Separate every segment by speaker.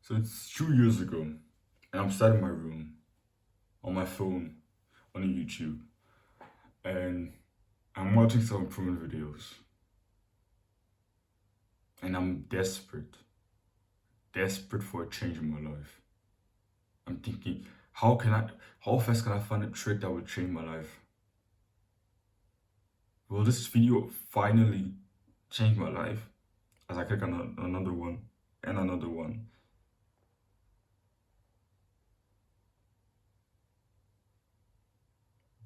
Speaker 1: So it's 2 years ago, and I'm sat in my room on my phone on YouTube, and I'm watching some improvement videos, and I'm desperate for a change in my life. I'm thinking, how fast can I find a trick that will change my life? Will this video finally change my life? As I click on another one and another one.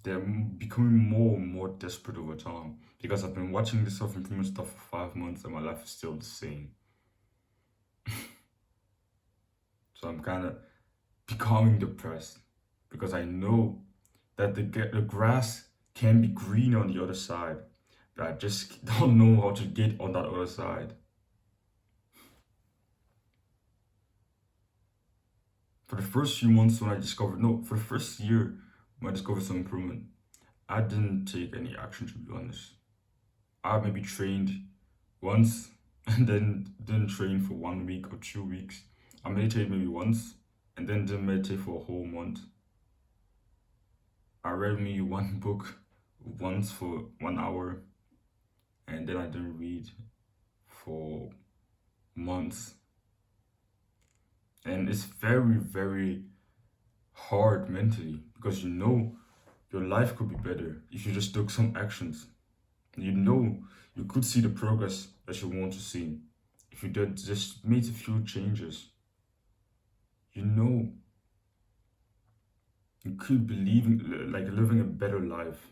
Speaker 1: They're becoming more and more desperate over time because I've been watching this self-improvement stuff for 5 months and my life is still the same. So I'm kind of becoming depressed because I know that the grass can be green on the other side, but I just don't know how to get on that other side. For the first few months when I discovered, no, for the first year when I discovered some improvement, I didn't take any action, to be honest. I maybe trained once and then didn't train for 1 week or 2 weeks. I meditated maybe once and then didn't meditate for a whole month. I read maybe one book once for 1 hour and then I didn't read for months. And it's very, very hard mentally because you know your life could be better if you just took some actions. You know you could see the progress that you want to see if you did just made a few changes. You know you could be living a better life.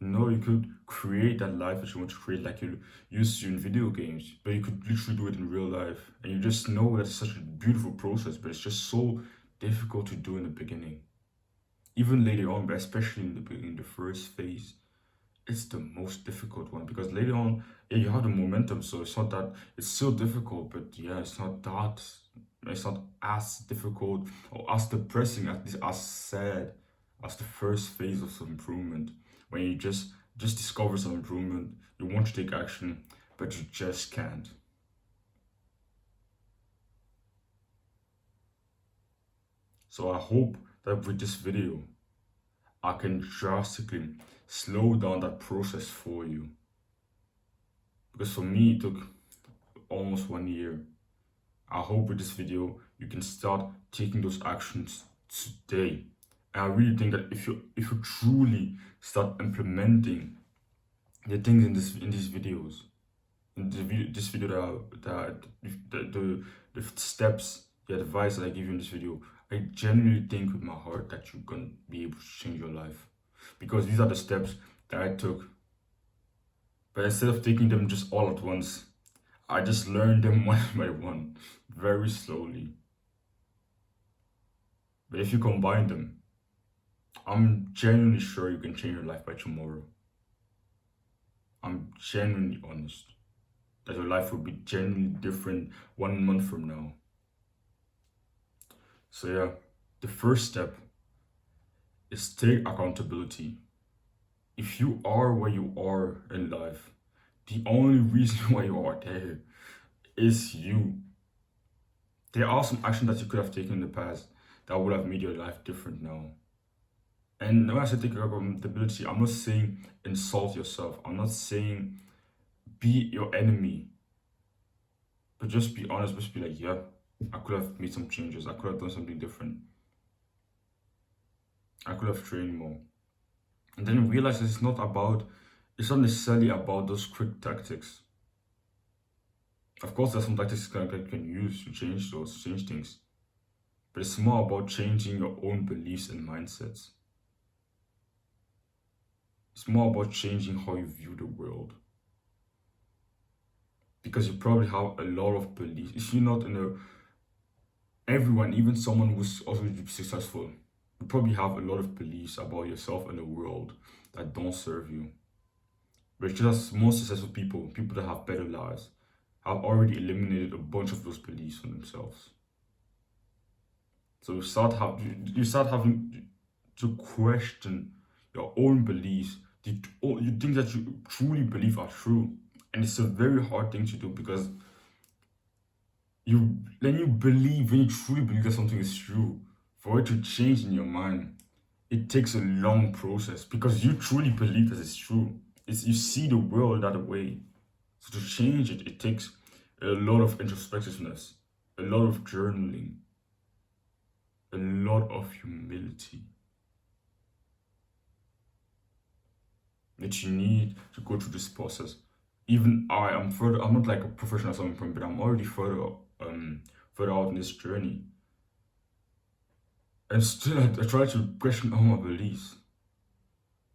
Speaker 1: You know you could create that life that you want to create like you used to in video games, but you could literally do it in real life. And you just know that's such a beautiful process, but it's just so difficult to do in the beginning. Even later on, but especially in the beginning, the first phase, it's the most difficult one because later on, yeah, you have the momentum, so it's not that it's still difficult, but yeah, it's not as difficult or as depressing as sad as the first phase of some improvement when you just discover some improvement, you want to take action, but you just can't. So I hope that with this video, I can drastically slow down that process for you. Because for me, it took almost 1 year. I hope with this video, you can start taking those actions today. And I really think that if you truly start implementing the things in these videos, this video the steps, the advice that I give you in this video, I genuinely think with my heart that you're gonna be able to change your life. Because these are the steps that I took. But instead of taking them just all at once, I just learned them one by one, very slowly. But if you combine them, I'm genuinely sure you can change your life by tomorrow. I'm genuinely honest that your life will be genuinely different 1 month from now. So yeah, the first step is take accountability. If you are where you are in life, the only reason why you are there is you. There are some actions that you could have taken in the past that would have made your life different now. And when I say take accountability, I'm not saying insult yourself. I'm not saying be your enemy. But just be honest, just be like, yeah, I could have made some changes. I could have done something different. I could have trained more. And then realize it's not necessarily about those quick tactics. Of course, there's some tactics you can use to change things. But it's more about changing your own beliefs and mindsets. It's more about changing how you view the world. Because you probably have a lot of beliefs. If you're not everyone, even someone who's also successful, you probably have a lot of beliefs about yourself and the world that don't serve you. But it's just most successful people that have better lives, have already eliminated a bunch of those beliefs on themselves. So you start having to question your own beliefs, you think that you truly believe are true. And it's a very hard thing to do because you believe, when you truly believe that something is true, for it to change in your mind, it takes a long process because you truly believe that it's true. You see the world that way. So to change it, it takes a lot of introspectiveness, a lot of journaling, a lot of humility that you need to go through this process. Even I am further. I'm not like a professional at some point, but I'm already further out in this journey. And still, I try to question all my beliefs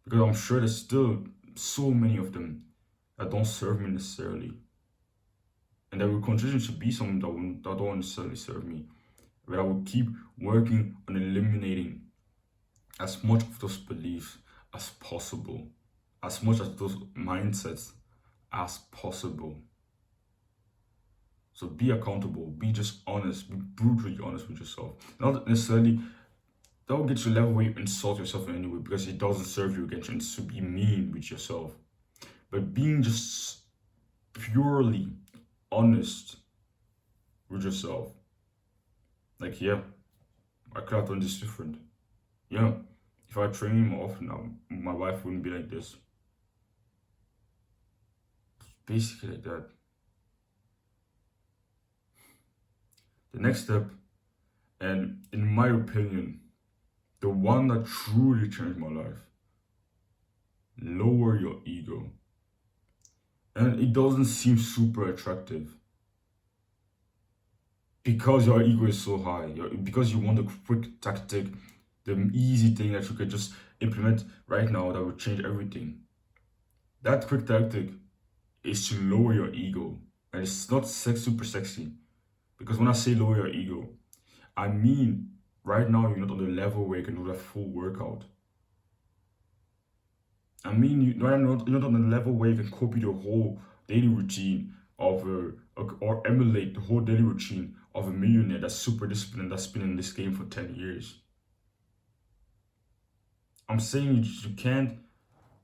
Speaker 1: because I'm sure there's still so many of them that don't serve me necessarily, and that will continue to be some that don't necessarily serve me. But I will keep working on eliminating as much of those beliefs as possible, as much as those mindsets as possible. So be accountable, be just honest, be brutally honest with yourself. Not necessarily don't get to a level where you insult yourself in any way because it doesn't serve you against to be mean with yourself. But being just purely honest with yourself. Like, yeah, I could have done this different. Yeah, if I train more often now, my life wouldn't be like this. Basically like that. The next step, and in my opinion, the one that truly changed my life, lower your ego. And it doesn't seem super attractive because your ego is so high, because you want the quick tactic, the easy thing that you could just implement right now that would change everything. That quick tactic is to lower your ego. And it's not super sexy. Because when I say lower your ego, I mean right now you're not on the level where you can do that full workout. I mean you're not on the level where you can copy the whole daily routine of or emulate the whole daily routine of a millionaire that's super disciplined, that's been in this game for 10 years. I'm saying you can't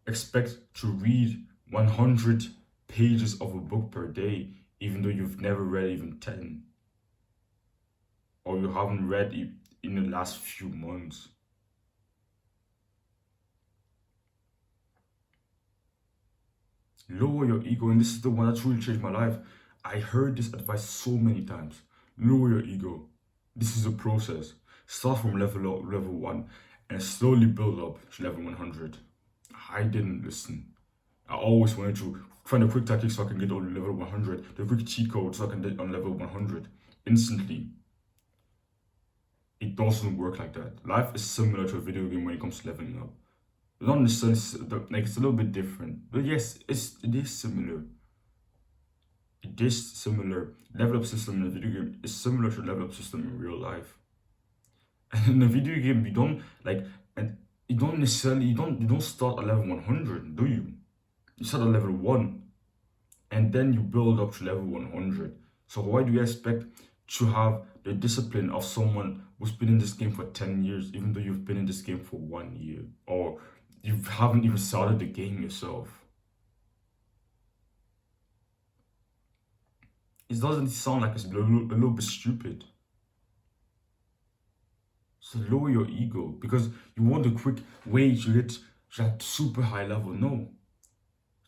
Speaker 1: expect to read 100 pages of a book per day, even though you've never read even 10. Or you haven't read it in the last few months. Lower your ego, and this is the one that truly changed my life. I heard this advice so many times. Lower your ego. This is a process. Start from level 1 and slowly build up to level 100. I didn't listen. I always wanted to find a quick tactic so I can get on level 100, the quick cheat code so I can get on level 100 instantly. It doesn't work like that. Life is similar to a video game when it comes to leveling up. Not necessarily, like, it's a little bit different, but yes, it is similar. It is similar. Level up system in a video game is similar to level up system in real life. And in a video game, you don't like, and you don't necessarily you don't start at level 100, do you? You start at level 1, and then you build up to level 100. So why do you expect to have the discipline of someone who's been in this game for 10 years, even though you've been in this game for 1 year, or you haven't even started the game yourself? It doesn't sound like it's a little bit stupid. So lower your ego because you want a quick way to get to that super high level. No,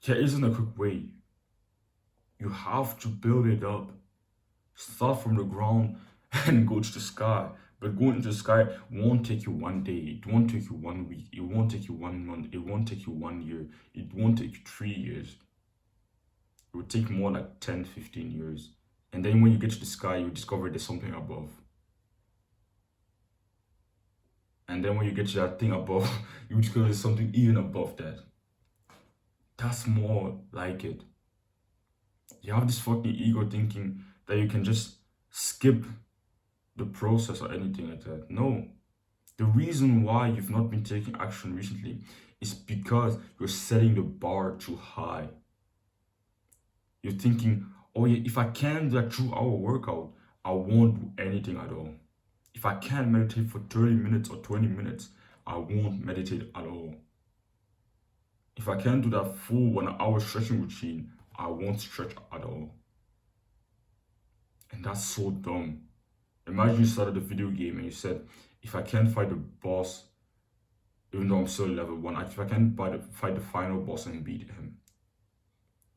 Speaker 1: there isn't a quick way. You have to build it up. Start from the ground and go to the sky. But going to the sky won't take you 1 day. It won't take you 1 week. It won't take you 1 month. It won't take you 1 year. It won't take you 3 years. It will take more like 10, 15 years. And then when you get to the sky, you discover there's something above. And then when you get to that thing above, you discover there's something even above that. That's more like it. You have this fucking ego thinking that you can just skip the process or anything like that. No. The reason why you've not been taking action recently is because you're setting the bar too high. You're thinking, oh yeah, if I can't do that 2-hour workout, I won't do anything at all. If I can't meditate for 30 minutes or 20 minutes, I won't meditate at all. If I can't do that full 1 hour stretching routine, I won't stretch at all. And that's so dumb. Imagine you started a video game and you said, if I can't fight the boss, even though I'm still level 1, if I can't fight the final boss and beat him,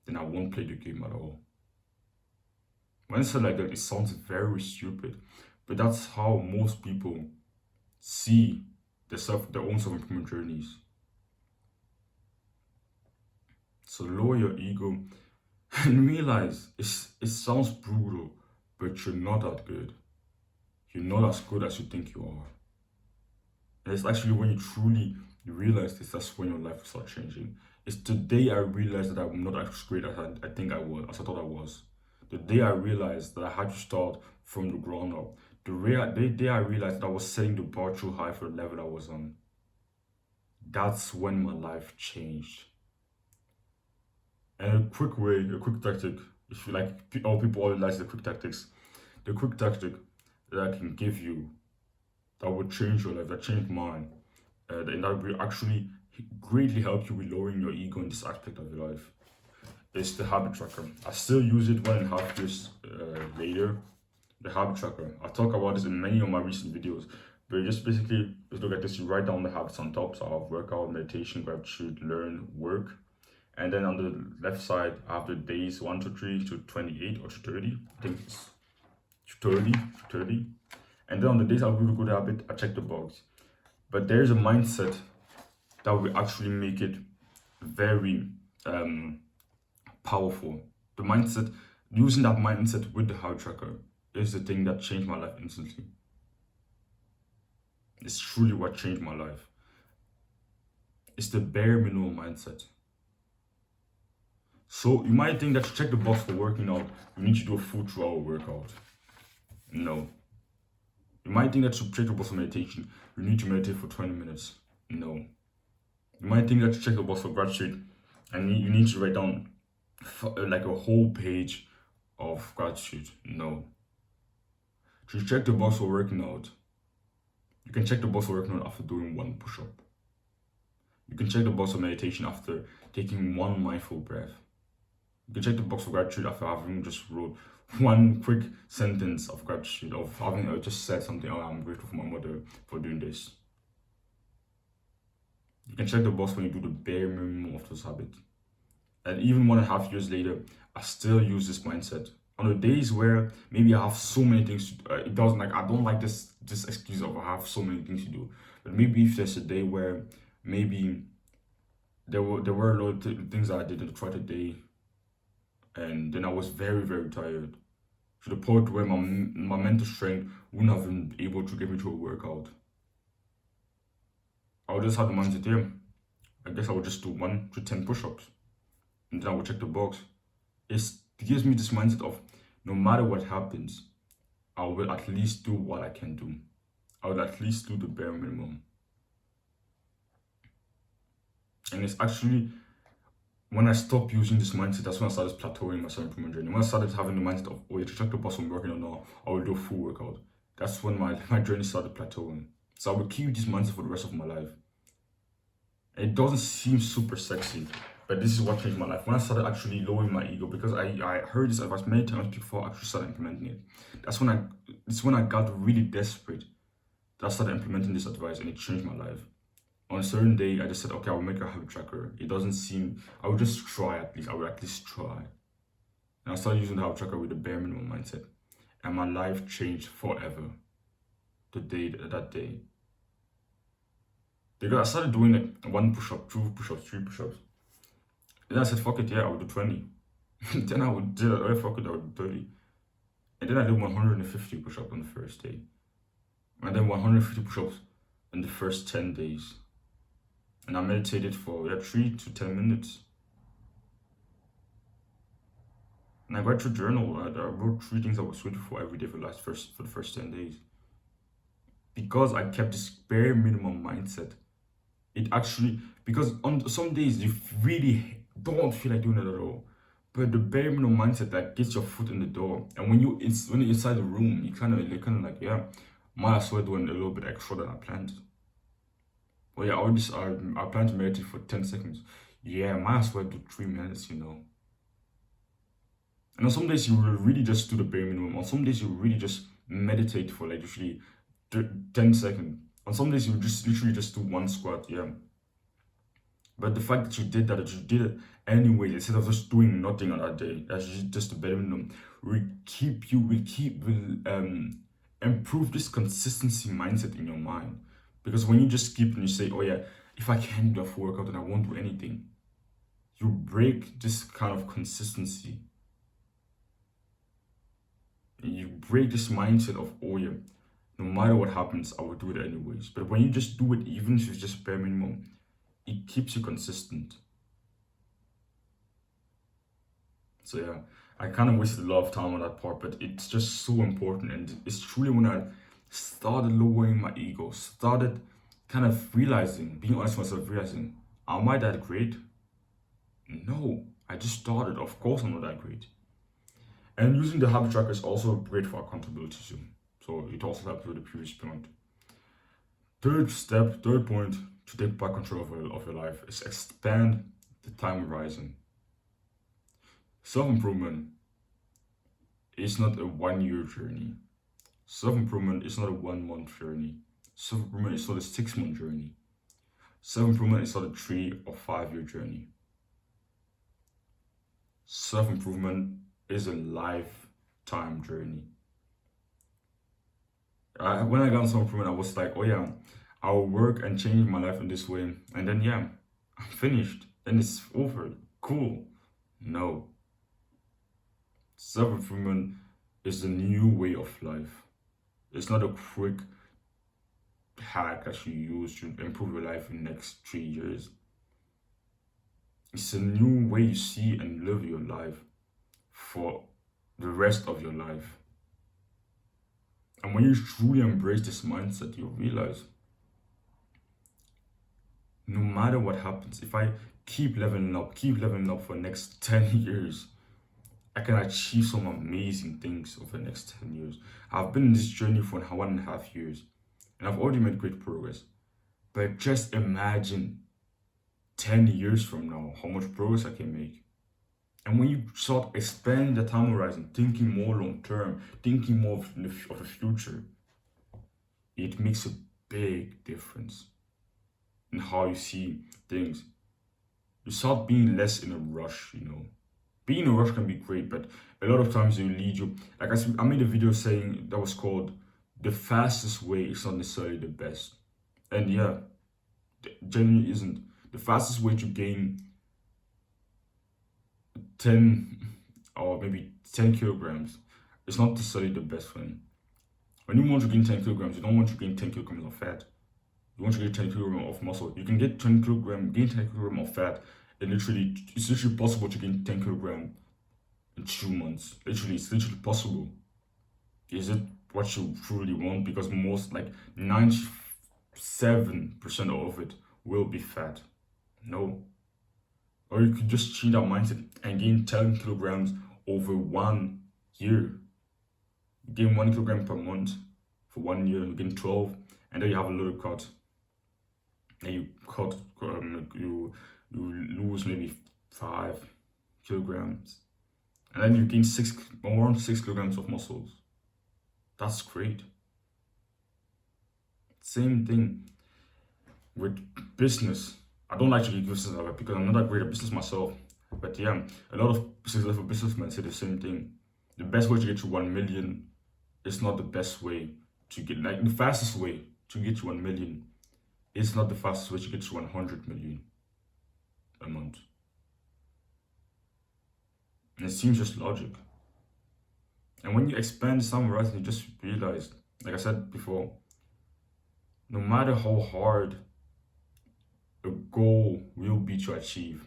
Speaker 1: then I won't play the game at all. When I say like that, it sounds very stupid, but that's how most people see their own self-improvement journeys. So lower your ego and realize it sounds brutal, but you're not that good. You're not as good as you think you are. And it's actually when you truly realize this, that's when your life will start changing. It's the day I realized that I'm not as great as I think I was, as I thought I was. The day I realized that I had to start from the ground up. The day I realized that I was setting the bar too high for the level I was on. That's when my life changed. And a quick tactic, if you like, all people always like the quick tactics. The quick tactic that I can give you that would change your life, that changed mine, and that will actually greatly help you with lowering your ego in this aspect of your life. It's the habit tracker. I still use it 1.5 years later. The habit tracker. I talk about this in many of my recent videos, but just basically, just look at this. You write down the habits on top. So I have workout, meditation, gratitude, learn, work. And then on the left side, I have the days 1 to 3 to 28 or to 30. I think it's 30. And then on the days I have really good habit, I check the box. But there's a mindset that will actually make it very powerful. The mindset, using that mindset with the habit tracker is the thing that changed my life instantly. It's truly what changed my life. It's the bare minimum mindset. So you might think that to check the box for working out, you need to do a full 2-hour workout. No. You might think that to check the box for meditation, you need to meditate for 20 minutes. No. You might think that to check the box for gratitude, and you need to write down like a whole page of gratitude. No. To check the box for working out, you can check the box for working out after doing 1 push-up. You can check the box for meditation after taking 1 mindful breath. You can check the box for gratitude after having just wrote 1 quick sentence of gratitude, of having just said something, oh, I'm grateful for my mother for doing this. You can check the box when you do the bare minimum of those habits. And even 1.5 years later, I still use this mindset. On the days where maybe I have so many things to it doesn't like I don't like this excuse of I have so many things to do. But maybe if there's a day where maybe there were a lot of things that I did throughout the day, and then I was very, very tired, to the point where my mental strength wouldn't have been able to get me to a workout. I would just have the mindset, yeah, I guess I would just do 1 to 10 push-ups, and then I would check the box. It gives me this mindset of no matter what happens, I will at least do what I can do. I will at least do the bare minimum. And it's actually when I stopped using this mindset, that's when I started plateauing my self-improvement journey. When I started having the mindset of, oh, you have to check the box I'm working on now, I will do a full workout. That's when my journey started plateauing. So I would keep this mindset for the rest of my life. It doesn't seem super sexy, but this is what changed my life. When I started actually lowering my ego, because I heard this advice many times before I actually started implementing it. It's when I got really desperate that I started implementing this advice, and it changed my life. On a certain day, I just said, okay, I will make a habit tracker. It doesn't seem, I would just try at least. I would at least try. And I started using the habit tracker with the bare minimum mindset. And my life changed forever. That day. Because I started doing like 1 push-up, 2 push-ups, 3 push-ups. Then I said, fuck it, yeah, I would do 20. Then I would do, oh, fuck it, I would do 30. And then I did 150 push-ups on the first day. And then 150 push-ups in the first 10 days. And I meditated for 3 to 10 minutes. And I got to journal. I wrote 3 things I was grateful for every day for the first 10 days. Because I kept this bare minimum mindset. It actually, because on some days you really don't feel like doing it at all. But the bare minimum mindset that gets your foot in the door. And when you're inside the room, you kind of like, yeah, might as well doing a little bit extra than I planned. Well, yeah, I plan to meditate for 10 seconds. Yeah, might as well do 3 minutes, you know. And on some days you will really just do the bare minimum. On some days you will really just meditate for like literally 10 seconds. On some days you will just literally just do one squat, yeah. But the fact that you did that, that you did it anyway, instead of just doing nothing on that day, that's just the bare minimum, will improve this consistency mindset in your mind. Because when you just keep and you say, oh yeah, if I can't do a full workout, then I won't do anything, you break this kind of consistency. You break this mindset of, oh yeah, no matter what happens, I will do it anyways. But when you just do it, even if it's just bare minimum, it keeps you consistent. So yeah, I kind of wasted a lot of time on that part, but it's just so important. And it's truly when I started lowering my ego, started kind of realizing, being honest with myself, realizing, am I that great? No, I just started. Of course I'm not that great. And using the habit tracker is also great for accountability too. So it also helps with the previous point. Third point to take back control of your life is expand the time horizon. Self-improvement is not a 1 year journey. Self-improvement is not a 1 month journey. Self-improvement is not a 6 month journey. Self-improvement is not a 3 or 5 year journey. Self-improvement is a lifetime journey. When I got self-improvement, I was like, oh yeah, I'll work and change my life in this way. And then yeah, I'm finished. Then it's over. Cool. No. Self-improvement is a new way of life. It's not a quick hack that you use to improve your life in the next 3 years. It's a new way you see and live your life for the rest of your life. And when you truly embrace this mindset, you'll realize no matter what happens, if I keep leveling up for the next 10 years, I can achieve some amazing things over the next 10 years. I've been in this journey for 1.5 years and I've already made great progress. But just imagine 10 years from now, how much progress I can make. And when you start expanding the time horizon, thinking more long term, thinking more of the future, it makes a big difference in how you see things. You start being less in a rush, Being in a rush can be great, but a lot of times it will lead you. Like I made a video saying that was called "The Fastest Way is not necessarily the best," and yeah, genuinely isn't. The fastest way to gain 10 or maybe 10 kilograms is not necessarily the best one. When you want to gain 10 kilograms, you don't want to gain 10 kilograms of fat. You want to gain 10 kilograms of muscle. You can gain 10 kilograms of fat, and it's literally possible to gain 10 kilograms in 2 months. It's literally possible. Is it what you truly want? Because most, like 97% of it will be fat. No. Or you could just change that mindset and gain 10 kilograms over 1 year. You gain 1 kilogram per month for 1 year, you gain 12, and then you have a little cut. And you lose maybe 5 kilograms. And then you gain around 6 kilograms of muscles. That's great. Same thing with business. I don't like to give business away because I'm not that great at business myself. But yeah, a lot of successful businessmen say the same thing. The best way to get to 1 million is not the best way to get, like the fastest way to get to 1 million is not the fastest way to get to 100 million a month. And it seems just logic. And when you expand the time horizon, you just realize, like I said before, no matter how hard a goal will be to achieve,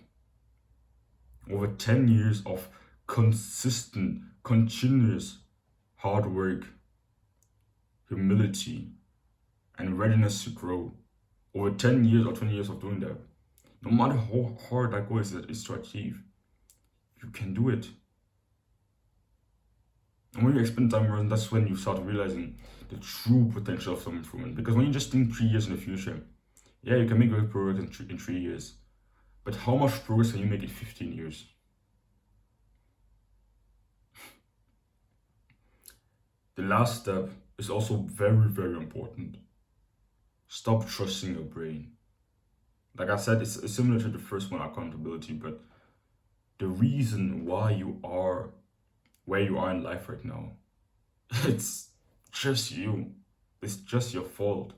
Speaker 1: over 10 years of consistent, continuous hard work, humility, and readiness to grow, over 10 years or 20 years of doing that, no matter how hard that goal is to achieve, you can do it. And when you expand time horizon, that's when you start realizing the true potential of some improvement. Because when you just think 3 years in the future, yeah, you can make great progress in 3 years. But how much progress can you make in 15 years? The last step is also very, very important. Stop trusting your brain. Like I said, it's similar to the first one, accountability, but the reason why you are where you are in life right now, it's just you. It's just your fault.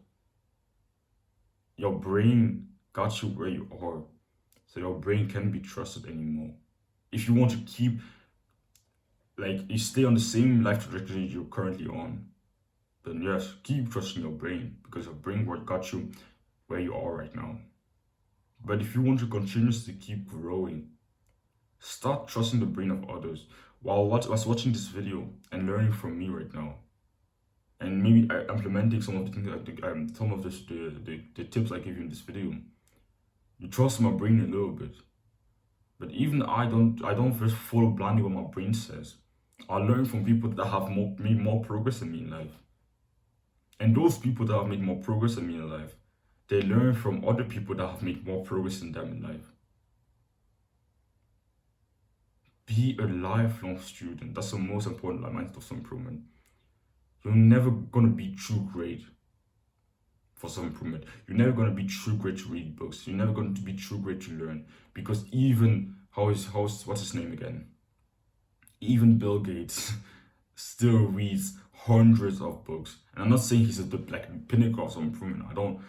Speaker 1: Your brain got you where you are. So your brain can't be trusted anymore. If you want to keep, like, you stay on the same life trajectory you're currently on, then yes, keep trusting your brain because your brain what got you where you are right now. But if you want to continuously keep growing, start trusting the brain of others. While I was watching this video and learning from me right now, and maybe implementing some of the things, some of the tips I give you in this video, you trust my brain a little bit. But even I don't just follow blindly what my brain says. I learn from people that have made more progress than me in life. And those people that have made more progress than me in life, they learn from other people that have made more progress than them in life. Be a lifelong student. That's the most important element of self-improvement. You're never gonna be too great for self-improvement. You're never gonna be too great to read books. You're never going to be too great to learn. Because even what's his name again? Even Bill Gates still reads hundreds of books. And I'm not saying he's at the pinnacle of self-improvement. I don't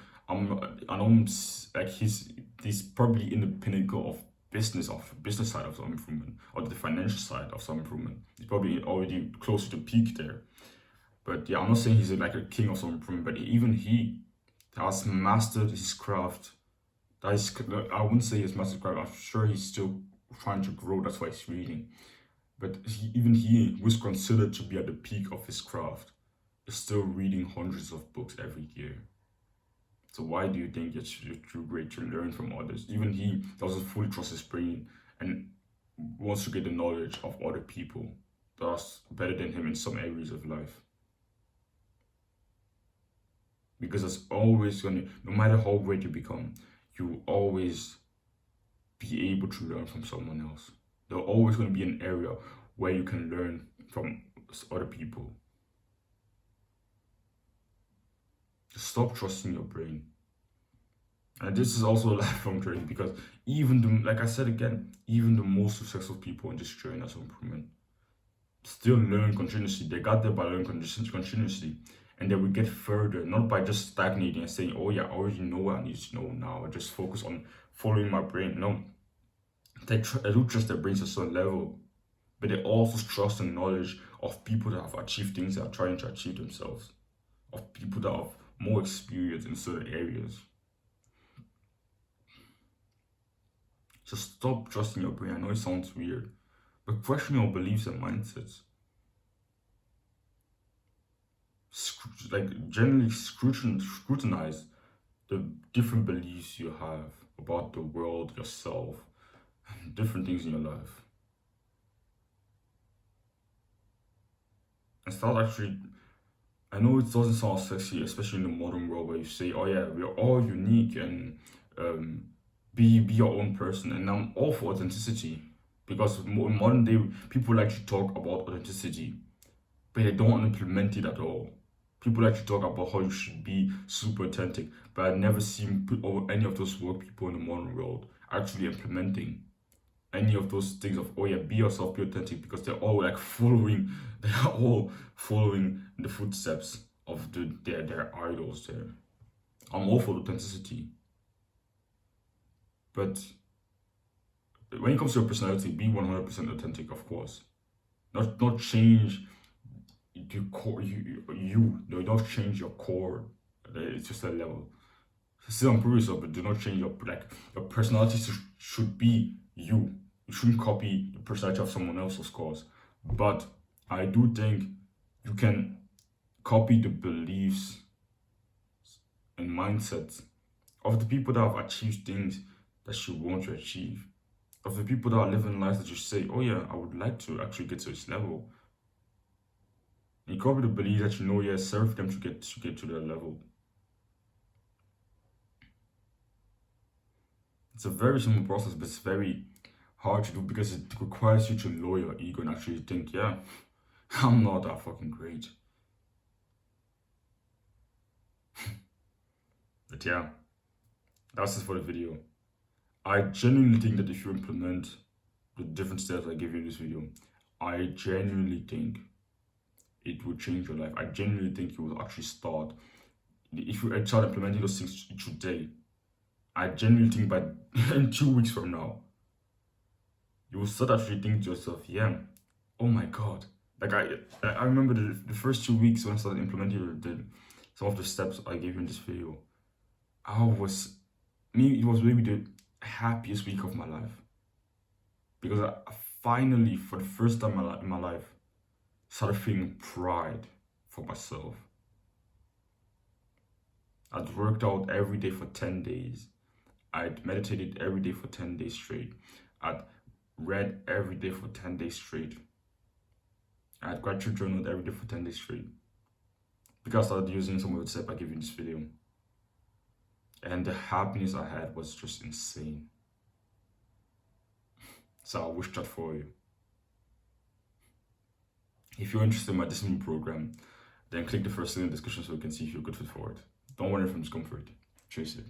Speaker 1: like he's probably in the pinnacle of business side of self-improvement or the financial side of self-improvement. He's probably already close to the peak there. But yeah, I'm not saying he's like a king of self-improvement, but even he has mastered his craft. I wouldn't say he's mastered craft. I'm sure he's still trying to grow. That's why he's reading. But even he was considered to be at the peak of his craft, is still reading hundreds of books every year. So why do you think it's too great to learn from others? Even he doesn't fully trust his brain and wants to get the knowledge of other people that's better than him in some areas of life. Because it's always gonna, no matter how great you become, you will always be able to learn from someone else. There's always going to be an area where you can learn from other people. Just stop trusting your brain. And this is also a lifelong journey because like I said again, even the most successful people in this journey of improvement still learn continuously. They got there by learning continuously. And they will get further, not by just stagnating and saying, oh yeah, I already know what I need to know now. I just focus on following my brain. No, they do trust their brains at a certain level, but they also trust the knowledge of people that have achieved things that are trying to achieve themselves, of people that have more experience in certain areas. So stop trusting your brain. I know it sounds weird, but question your beliefs and mindsets. Like generally scrutinize the different beliefs you have about the world, yourself, different things in your life. And start actually, I know it doesn't sound sexy, especially in the modern world where you say, oh yeah, we're all unique and be your own person. And I'm all for authenticity because in modern day, people like to talk about authenticity, but they don't implement it at all. People like to talk about how you should be super authentic, but I've never seen any of those work people in the modern world actually implementing any of those things of, oh yeah, be yourself, be authentic, because they're all following the footsteps of their idols there. I'm all for authenticity. But when it comes to your personality, be 100% authentic, of course. Not change the core, no, don't change your core. It's just a level. Still improve yourself, but do not change your personality should be you. You shouldn't copy the personality of someone else, of course. But I do think you can copy the beliefs and mindsets of the people that have achieved things that you want to achieve. Of the people that are living lives that you say, oh yeah, I would like to actually get to this level. And you copy the beliefs that you know, yeah, serve them to get to their level. It's a very simple process, but it's very hard to do because it requires you to lower your ego and actually think, yeah, I'm not that fucking great. But yeah, that's it for the video. I genuinely think that if you implement the different steps I gave you in this video, I genuinely think it will change your life. I genuinely think you will actually start. If you start implementing those things today, I genuinely think by in 2 weeks from now, you will start actually thinking to yourself, yeah, oh my god. Like I remember the first 2 weeks when I started implementing some of the steps I gave you in this video. It was maybe the happiest week of my life. Because I finally, for the first time in my life, started feeling pride for myself. I'd worked out every day for 10 days. I'd meditated every day for 10 days straight. I'd read every day for 10 days straight. I'd gratitude journaled every day for 10 days straight. Because I started using some of the steps I gave you in this video. And the happiness I had was just insane. So I wish that for you. If you're interested in my discipline program, then click the first link in the description so you can see if you're good fit for it. Don't worry from discomfort. Chase it.